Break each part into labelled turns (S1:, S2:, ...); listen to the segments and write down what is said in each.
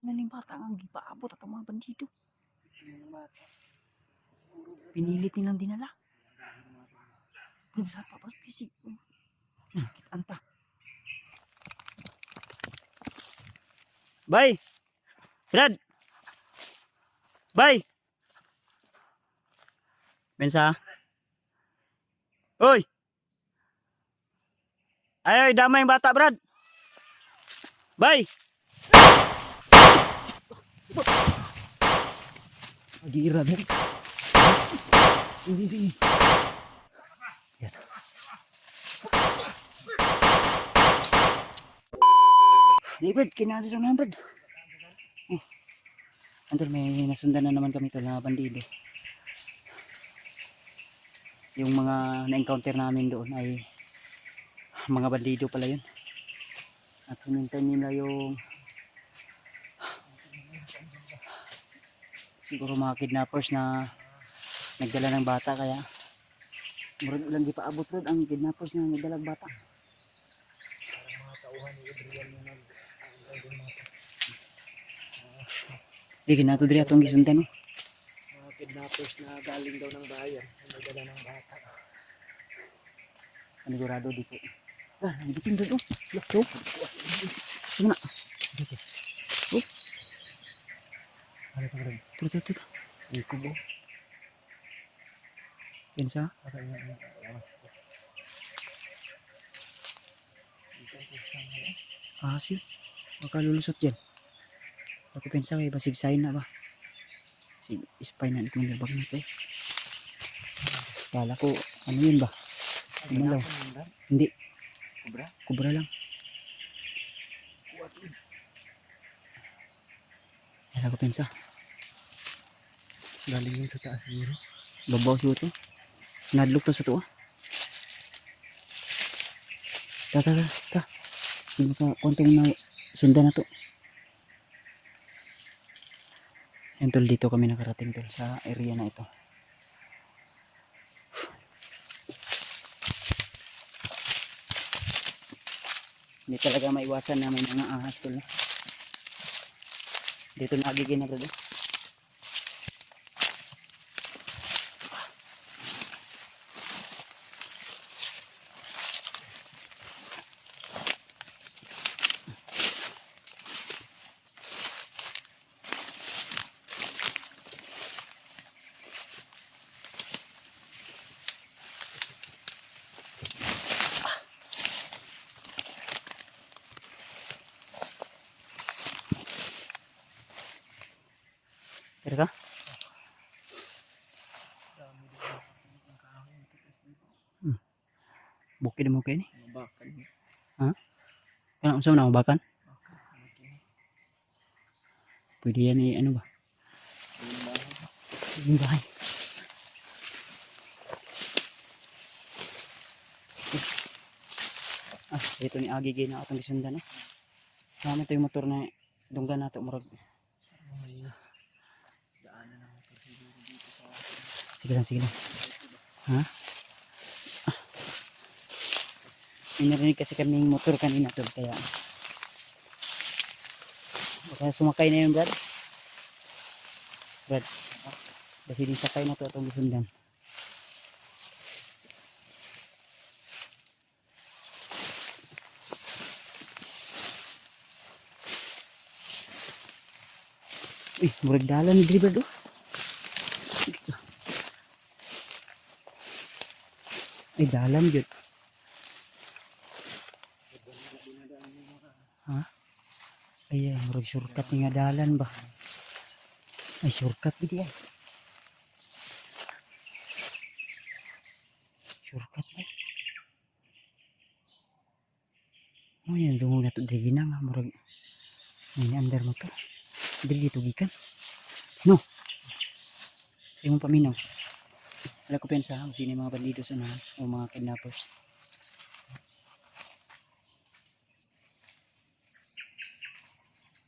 S1: Naning bata ang gipaabot at mga bandido. Pinilit nilang dinala. Sa papas bisig. Anta. Bay! Brad! Bay! Mensa? Hoy! Ay, damay yung bata, Brad! Bay! Gira din. Sige. Yan. Di, Brad, kinali sa mga, Brad. Andun, may nasundan na naman kami ito na bandido. Yung mga na-encounter namin doon ay mga bandido pala yun. At hinintay nila yung siguro mga kidnappers na nagdala ng bata, kaya murag ilang di pa abot rin ang kidnappers na nagdala ng bata. Parang mga tauhan ni Adrian na di kinato diri atong gisundan, no? Mga kidnappers na galing daw ng bayan na nagdala ng bata. Panigurado dito. Nagbitin doon, oh. Lakso. Sige na. Oh. Ano ito, Brad? Ito. Iko ba? Pensa? Si baka lulusot dyan. Ako pensa kayo basig sign na ba? Si spy na ikong nabag na ito eh. Kala ko ano yun ba? Ano daw? Hindi. Kubra lang. Kala ko pensa. Galing yun sa taas siguro. Babaw siya ito. Nadlok to sa to ah. Ta. Sino ka konting na sundan na to. Yan tol, dito kami nakarating tol sa area na ito. Hindi talaga maiwasan na may mga ahas tol. Dito nagiging na brother. Pero ka? Bukid mo kayo ni? Mabakan. Ha? Kaya usap na mabakan? Pwede yan eh, ano ba? Yung bahay. Dito ni Agi na atong gisundan eh. Kaya ito yung motor na dunggan nato murag. Sige lang. Ha? May narinig kasi kaming motor kanina tol, kaya baka sumakay na yun Brad. Basi din sakay na to atong gisundan. Uy, murag dalan ni Brad oh. Ay, dalan yun. Ha? Ay, murag shortcut nga dalan ba? Ay, shortcut ba diyan? Shortcut ba? Oh, yan, dungo na ito. Dili na nga, murag. May under mo to. Dili dito gikan. No. Sa'yo mong paminaw. Wala ko pensa kung sino yung mga bandido sa unahan o mga kidnappers.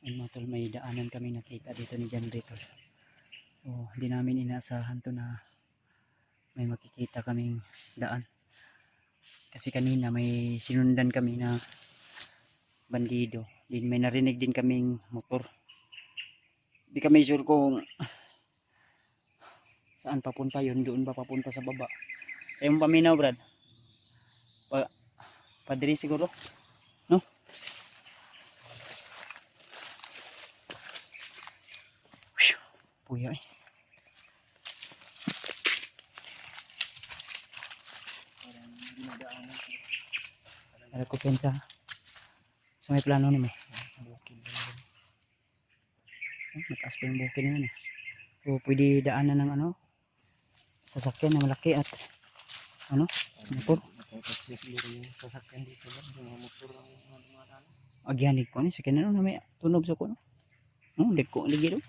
S1: Ayun mga tol, may daanan kami nakita dito ni John Ray tol. So, hindi namin inaasahan to na may makikita kaming daan. Kasi kanina may sinundan kami na bandido. Din may narinig din kaming motor. Di kami sure kung saan papunta yun. Doon ba papunta sa baba? Sa iyong paminaw, Brad? Padiri siguro? No? Puya eh. Para ko pensa. So may plano ni mo. Mataas pa yung bukid naman eh. So pwede daanan ng ano, sasakyan na malaki at ano, motor.
S2: Kasi siguro yung sasakyan dito lang, yung motor ang dumadaan.
S1: Agyanig ko ni sakyan na no, may tunog sa ko no. Dek ko ligi do.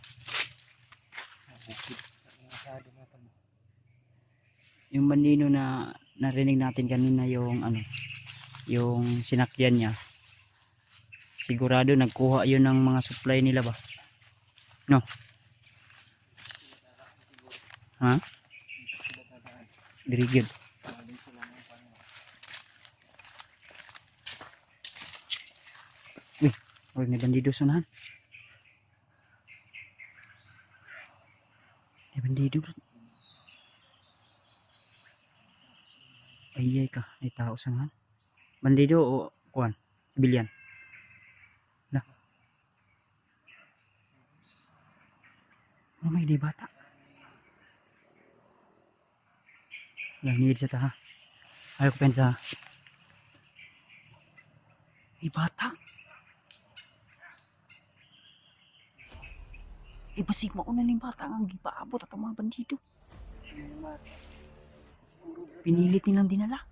S1: Yung bandino na narinig natin kanina yung ano, yung sinakyan niya. Sigurado nagkuha yun ng mga supply nila ba? No? Ha? Very good. Uy, huwag may bandido sunahan. May bandido. Ayay ka, may tao sunahan. Bandido o kuwan? Sibilyan? Na? Ano may di bata? Nangihid sa taha. Ayaw ko pensa. May bata. Basig mauna ng bata ang gipaabot at ang mga bandido. Pinilit nilang dinala.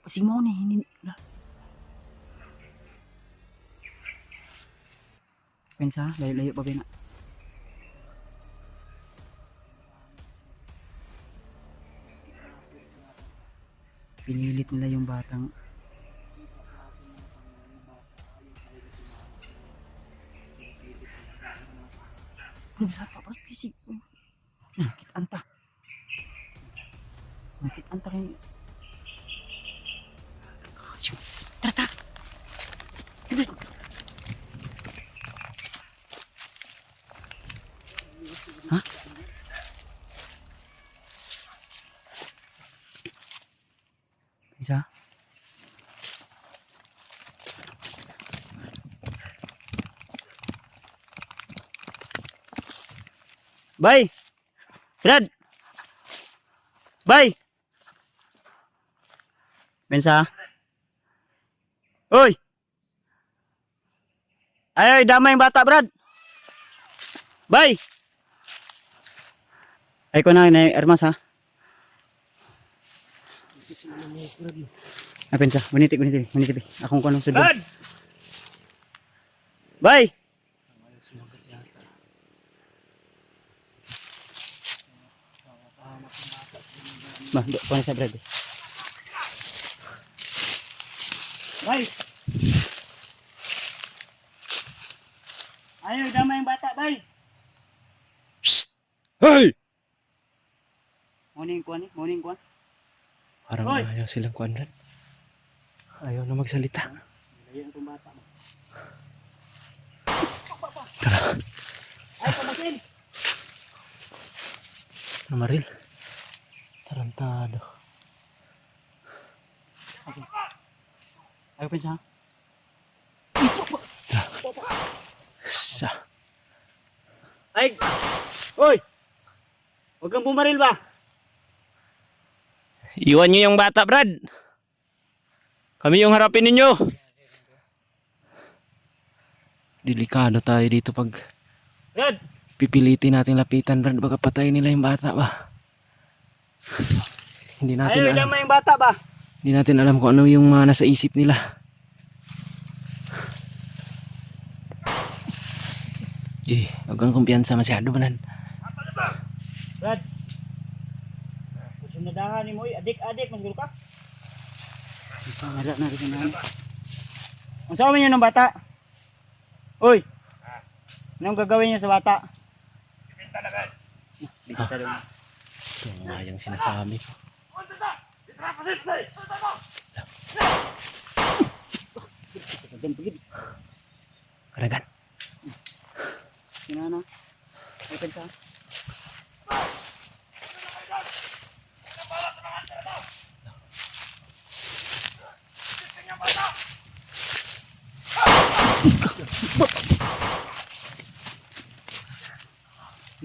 S1: Basig mauna hinin. Pensa, layo-layo pa ba na? Pinilit nila yung batang bisig. Nakit-anta. Nakit-anta kayo. Tara. Ha? Isa? Bay! Brad! Bay! Bensa? Uy! Ay, damay yung bata, Brad! Bay! Ay ko na, Ermas ha? Ay, Bensa, buniti. Akong ko nung sudod. Brad! Bay! Bah, ko na siya, Brad. Bay! Ayaw, damay yung bata, Bay!
S2: Hey!
S1: Morning kuan.
S2: Parang
S1: Hoy!
S2: ayaw silang kuandan. Ayaw na magsalita.
S1: Ayan itong bata mo.
S2: Tara.
S1: Ay, pamasin!
S2: Namaril. Tarantado.
S1: Ayaw pensa ha?
S2: Sa.
S1: Ay! Hoy! Huwag kang bumaril ba?
S2: Iwan nyo yung bata, Brad. Kami yung harapin ninyo. Delikado tayo dito pag
S1: Brad!
S2: pipilitin natin lapitan, Brad. Baka patayin nila yung bata ba? Hindi natin
S1: Ayaw,
S2: alam.
S1: damay yung bata ba?
S2: Hindi natin alam kung ano yung mga nasa isip nila. Huwag kang kumpiyansa masyado, Brad.
S1: Brad! Sunadahan ni mo, adik-adik, magulog ka. Isang hara na rin na. Ang sabi niyo ng bata? Uy! Anong gagawin niyo sa bata? Bibinta na guys. Bibinta na.
S2: Ito nga yung sinasabi ko. Karagan.
S1: na. May pensa.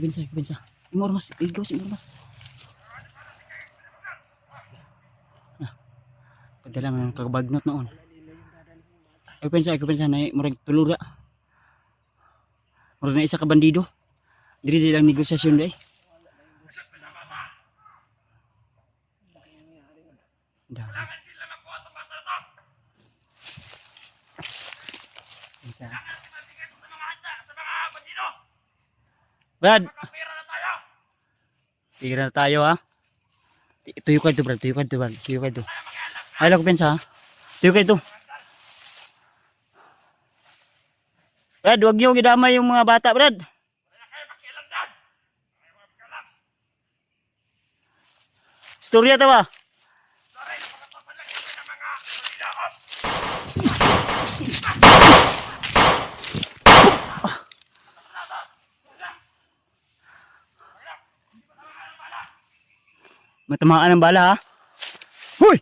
S1: Ibinsa. Imormas, ikaw si Imormas. Padala man kagabagnot noon. Ay pensa na murag tulura. Murag na isa ka bandido. Diri lang negosasyon day. Pensa. Brad. Tira na tayo ha. Tuyo ka ito Brad. Ay lang ko pensa ha. Tuyo ka ito. Brad, huwag niyo gidamay yung mga bata, Brad. Storya to ba? Matamaan ang bala ha. Huy!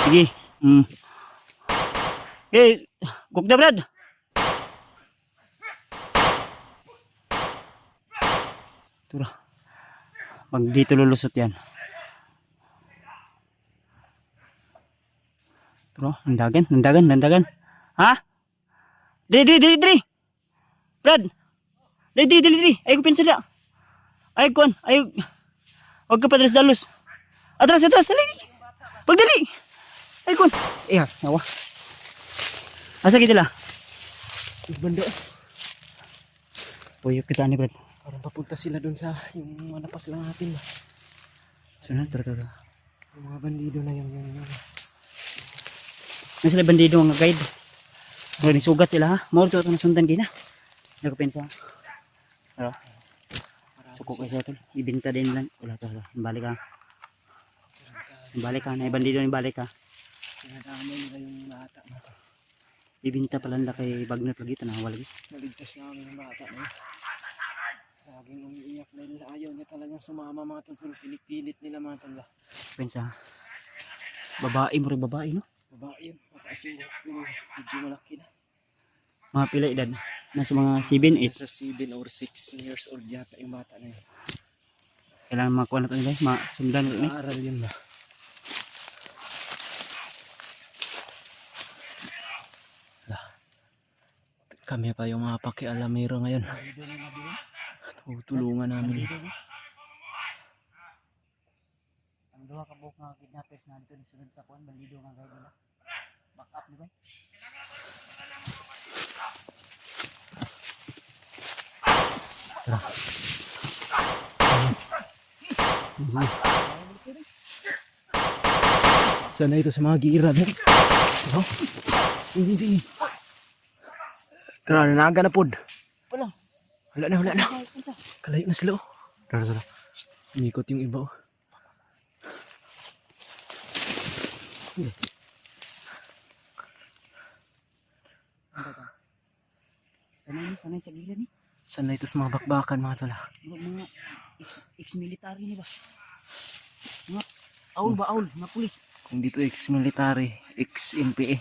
S1: Sige. Hey, gugda Brad. Tura. Pag dito lulusot yan. Tura, nandagan. Ha? Diri. Brad. Diri. Ay ko pinsala. Ay kon. Wag ka padres dalos. Atras. Dali. Pagdali. Ay kon. Nawa. Asa kita la?
S3: Banda.
S1: Puyok kita ni Brad.
S3: Parang papunta sila dun sa yung manapas lang natin.
S1: Sunod, tura.
S3: Yung mga bandido na yung.
S1: Nasa bandido mga guide. Ngayon, sugat sila ha. Mawag ito nasundan kina. Nagkapensa. Pero, suko kayo sa ito. Ibinta din lang. Wala ito. Balik ka. Naibandido ni balik ka.
S3: Pinadamay nila yung bata na to.
S1: Ibinta pala nila kay Bagnet lagi. Tanawa lagi.
S3: Naligtas namin yung bata na yun. Laging umiiyak na nila. Ayaw niya talagang sumama mga tol. Pero pinipilit nila mga tol.
S1: Pensa. Babae mo rin babae no?
S3: Babae yun. Mataas yung pero medyo malaki na.
S1: Mga pila edad. Nasa mga 7, 8.
S3: Nasa 7 or 6 years old yata yung bata na yun.
S1: Kailangan makuha na ito nila. Masundan ko.
S3: Naaral yun ba? Kami pa yung mga pakialamero ngayon. Tutulungan namin.
S1: Ang dua ka buok nga kidnappers na dito sunod sa kuan bandido nga guide nila. Back up di ba?
S3: Sana ito sa mga gira din. No? Sige. Tara, nanaga na pod.
S1: Wala.
S3: Wala na.
S1: Pensa.
S3: Kalayo na sila. Tara. Umikot yung iba.
S1: Sanay sa gila ni.
S3: Sana ito sa mga bakbakan mga tala.
S1: Mga ex-military ni ba? Mga aul, mga pulis.
S3: Kung dito ex-military, ex-NPA.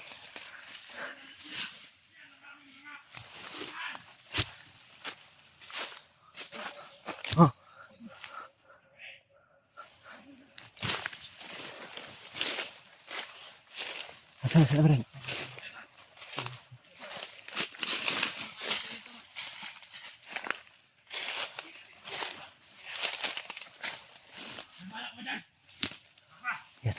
S3: Oh. Asan sila bro? Yan.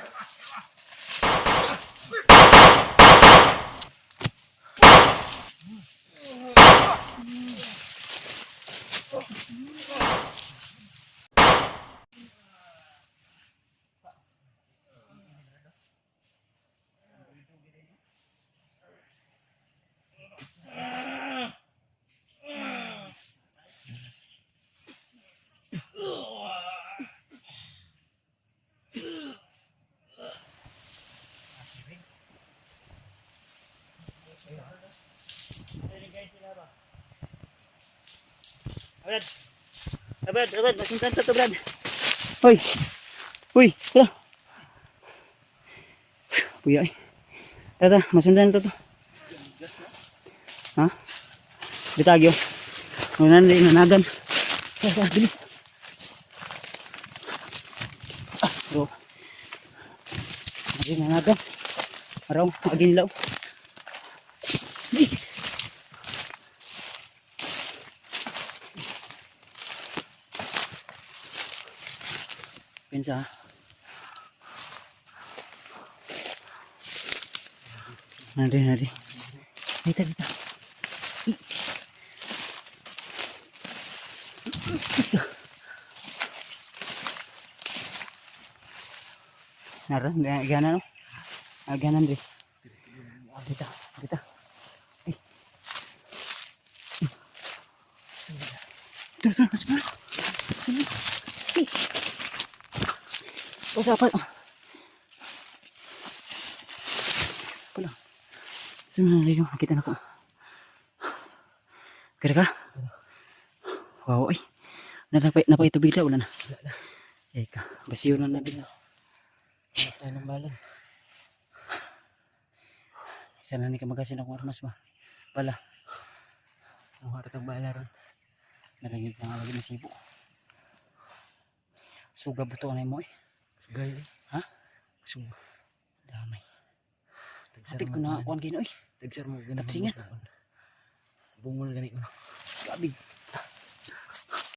S1: Brad. Brad, masundan to Brad. Hoy. Uy, tara. Puya eh. Tata, masundan to. Ha? Bitagyo. Unan rin nanagan. Tara, bilis. Bro. Lagi nanagan. Araw, aginilaw. Pensa. Nadi. Dita. Nara, gana no? Ganan di. Dita. Tara, kasama. What's up? Pala. Saan na yung nakita na ko? Kira ka? Wow, ay. Napay tubig na, wala na. Eka, basiyo na nabi na.
S3: Tayo ng balon.
S1: Isa na ni ka magasin akong armas ba? Pala.
S3: Ang harap ng bala ron.
S1: Nalagig na nga lagi ng sibo. Suga buto na mo eh.
S3: Gaya eh.
S1: Ha?
S3: Suga.
S1: Damay. Hapit ko na kuhan gino eh.
S3: Tagsar mo ganun.
S1: Tapsingan.
S3: Bungol ganito.
S1: Grabe.